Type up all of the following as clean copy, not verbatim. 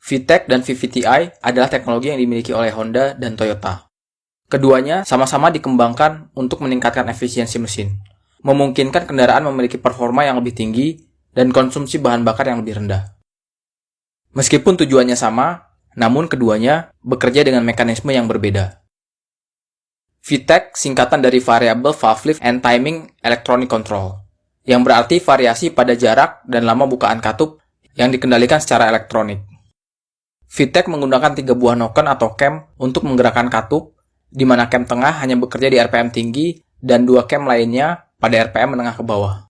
VTEC dan VVT-i adalah teknologi yang dimiliki oleh Honda dan Toyota. Keduanya sama-sama dikembangkan untuk meningkatkan efisiensi mesin, memungkinkan kendaraan memiliki performa yang lebih tinggi dan konsumsi bahan bakar yang lebih rendah. Meskipun tujuannya sama, namun keduanya bekerja dengan mekanisme yang berbeda. VTEC singkatan dari Variable Valve Lift and Timing Electronic Control, yang berarti variasi pada jarak dan lama bukaan katup yang dikendalikan secara elektronik. VTEC menggunakan 3 buah noken atau cam untuk menggerakkan katup, di mana cam tengah hanya bekerja di RPM tinggi dan 2 cam lainnya pada RPM menengah ke bawah.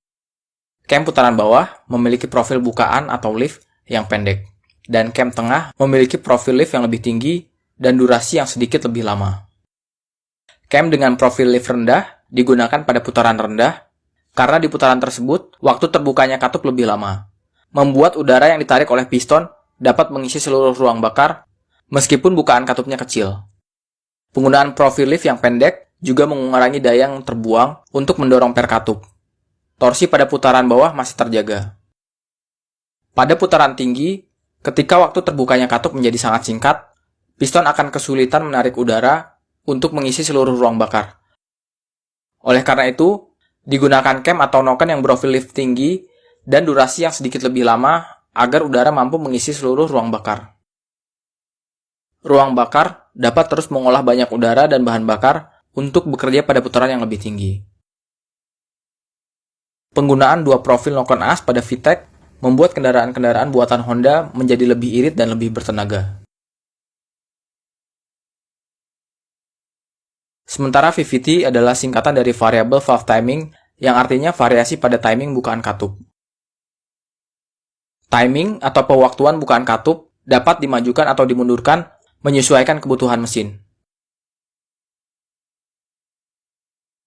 Cam putaran bawah memiliki profil bukaan atau lift yang pendek, dan cam tengah memiliki profil lift yang lebih tinggi dan durasi yang sedikit lebih lama. Cam dengan profil lift rendah digunakan pada putaran rendah, karena di putaran tersebut waktu terbukanya katup lebih lama, membuat udara yang ditarik oleh piston dapat mengisi seluruh ruang bakar, meskipun bukaan katupnya kecil. Penggunaan profil lift yang pendek juga mengurangi daya yang terbuang untuk mendorong per katup. Torsi pada putaran bawah masih terjaga. Pada putaran tinggi, ketika waktu terbukanya katup menjadi sangat singkat, piston akan kesulitan menarik udara untuk mengisi seluruh ruang bakar. Oleh karena itu, digunakan cam atau noken yang profil lift tinggi dan durasi yang sedikit lebih lama agar udara mampu mengisi seluruh ruang bakar. Ruang bakar dapat terus mengolah banyak udara dan bahan bakar untuk bekerja pada putaran yang lebih tinggi. Penggunaan 2 profil noken as pada VTEC membuat kendaraan-kendaraan buatan Honda menjadi lebih irit dan lebih bertenaga. Sementara VVT adalah singkatan dari Variable Valve Timing, yang artinya variasi pada timing bukaan katup. Timing atau pewaktuan bukaan katup dapat dimajukan atau dimundurkan menyesuaikan kebutuhan mesin.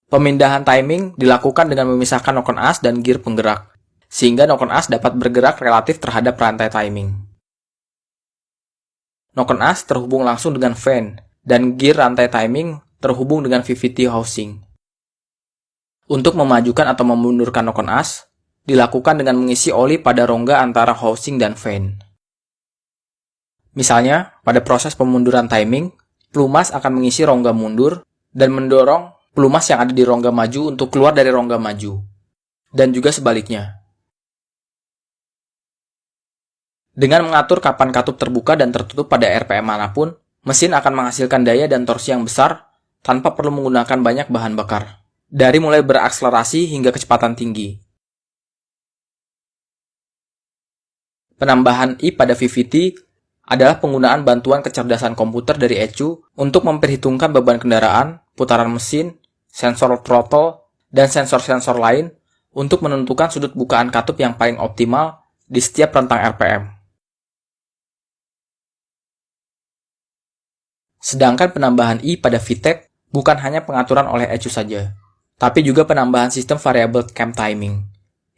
Pemindahan timing dilakukan dengan memisahkan noken as dan gear penggerak, sehingga noken as dapat bergerak relatif terhadap rantai timing. Noken as terhubung langsung dengan fan, dan gear rantai timing terhubung dengan VVT housing. Untuk memajukan atau memundurkan noken as, dilakukan dengan mengisi oli pada rongga antara housing dan fan. Misalnya, pada proses pemunduran timing, pelumas akan mengisi rongga mundur dan mendorong pelumas yang ada di rongga maju untuk keluar dari rongga maju, dan juga sebaliknya. Dengan mengatur kapan katup terbuka dan tertutup pada RPM manapun, mesin akan menghasilkan daya dan torsi yang besar tanpa perlu menggunakan banyak bahan bakar, dari mulai berakselerasi hingga kecepatan tinggi. Penambahan I pada VVT adalah penggunaan bantuan kecerdasan komputer dari ECU untuk memperhitungkan beban kendaraan, putaran mesin, sensor throttle, dan sensor-sensor lain untuk menentukan sudut bukaan katup yang paling optimal di setiap rentang RPM. Sedangkan penambahan I pada VTEC bukan hanya pengaturan oleh ECU saja, tapi juga penambahan sistem variable cam timing,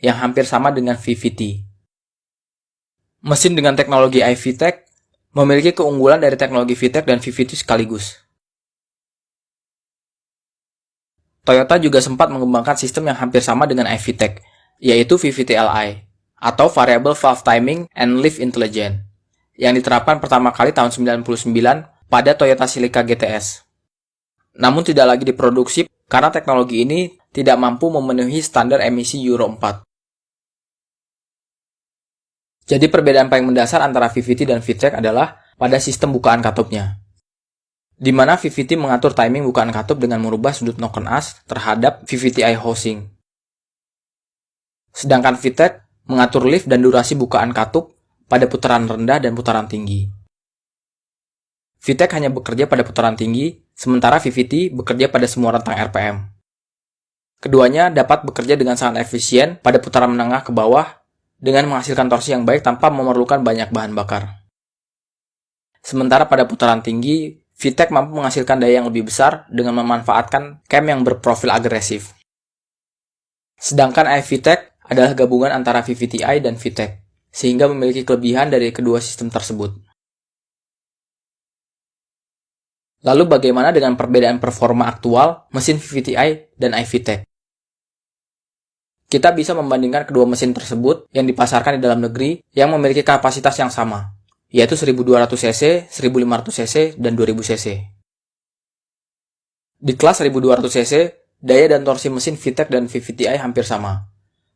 yang hampir sama dengan VVT. Mesin dengan teknologi iVTEC memiliki keunggulan dari teknologi VTEC dan VVT sekaligus. Toyota juga sempat mengembangkan sistem yang hampir sama dengan iVTEC, yaitu VVT-Li, atau Variable Valve Timing and Lift Intelligence, yang diterapkan pertama kali tahun 1999 pada Toyota Celica GTS. Namun tidak lagi diproduksi karena teknologi ini tidak mampu memenuhi standar emisi Euro 4. Jadi perbedaan paling mendasar antara VVT dan VTEC adalah pada sistem bukaan katupnya, di mana VVT mengatur timing bukaan katup dengan merubah sudut noken as terhadap VVT-i housing. Sedangkan VTEC mengatur lift dan durasi bukaan katup pada putaran rendah dan putaran tinggi. VTEC hanya bekerja pada putaran tinggi, sementara VVT bekerja pada semua rentang RPM. Keduanya dapat bekerja dengan sangat efisien pada putaran menengah ke bawah dengan menghasilkan torsi yang baik tanpa memerlukan banyak bahan bakar. Sementara pada putaran tinggi, VTEC mampu menghasilkan daya yang lebih besar dengan memanfaatkan cam yang berprofil agresif. Sedangkan iVTEC adalah gabungan antara VVT-i dan VTEC, sehingga memiliki kelebihan dari kedua sistem tersebut. Lalu bagaimana dengan perbedaan performa aktual mesin VVT-i dan iVTEC? Kita bisa membandingkan kedua mesin tersebut yang dipasarkan di dalam negeri yang memiliki kapasitas yang sama, yaitu 1200 cc, 1500 cc, dan 2000 cc. Di kelas 1200 cc, daya dan torsi mesin VTEC dan VVT-i hampir sama.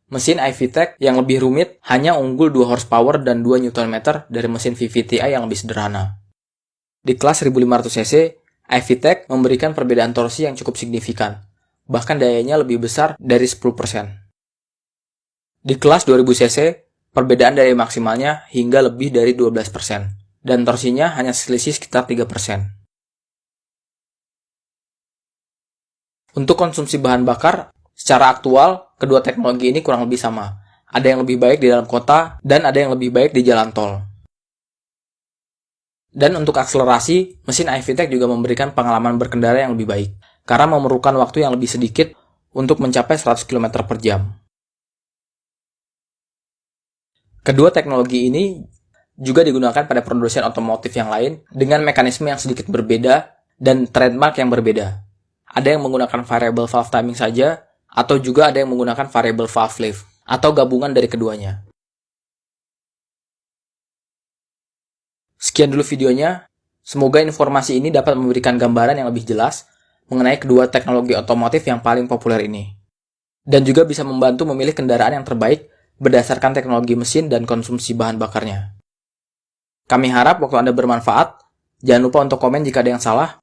Mesin iVTEC yang lebih rumit hanya unggul 2 horsepower dan 2 Nm dari mesin VVT-i yang lebih sederhana. Di kelas 1500 cc, iVTEC memberikan perbedaan torsi yang cukup signifikan, bahkan dayanya lebih besar dari 10%. Di kelas 2000 cc, perbedaan daya maksimalnya hingga lebih dari 12%, dan torsinya hanya selisih sekitar 3%. Untuk konsumsi bahan bakar, secara aktual, kedua teknologi ini kurang lebih sama. Ada yang lebih baik di dalam kota, dan ada yang lebih baik di jalan tol. Dan untuk akselerasi, mesin iVTEC juga memberikan pengalaman berkendara yang lebih baik, karena memerlukan waktu yang lebih sedikit untuk mencapai 100 km per jam. Kedua teknologi ini juga digunakan pada produsen otomotif yang lain dengan mekanisme yang sedikit berbeda dan trademark yang berbeda. Ada yang menggunakan variable valve timing saja, atau juga ada yang menggunakan variable valve lift, atau gabungan dari keduanya. Sekian dulu videonya, semoga informasi ini dapat memberikan gambaran yang lebih jelas mengenai kedua teknologi otomotif yang paling populer ini, dan juga bisa membantu memilih kendaraan yang terbaik berdasarkan teknologi mesin dan konsumsi bahan bakarnya. Kami harap waktu Anda bermanfaat, jangan lupa untuk komen jika ada yang salah,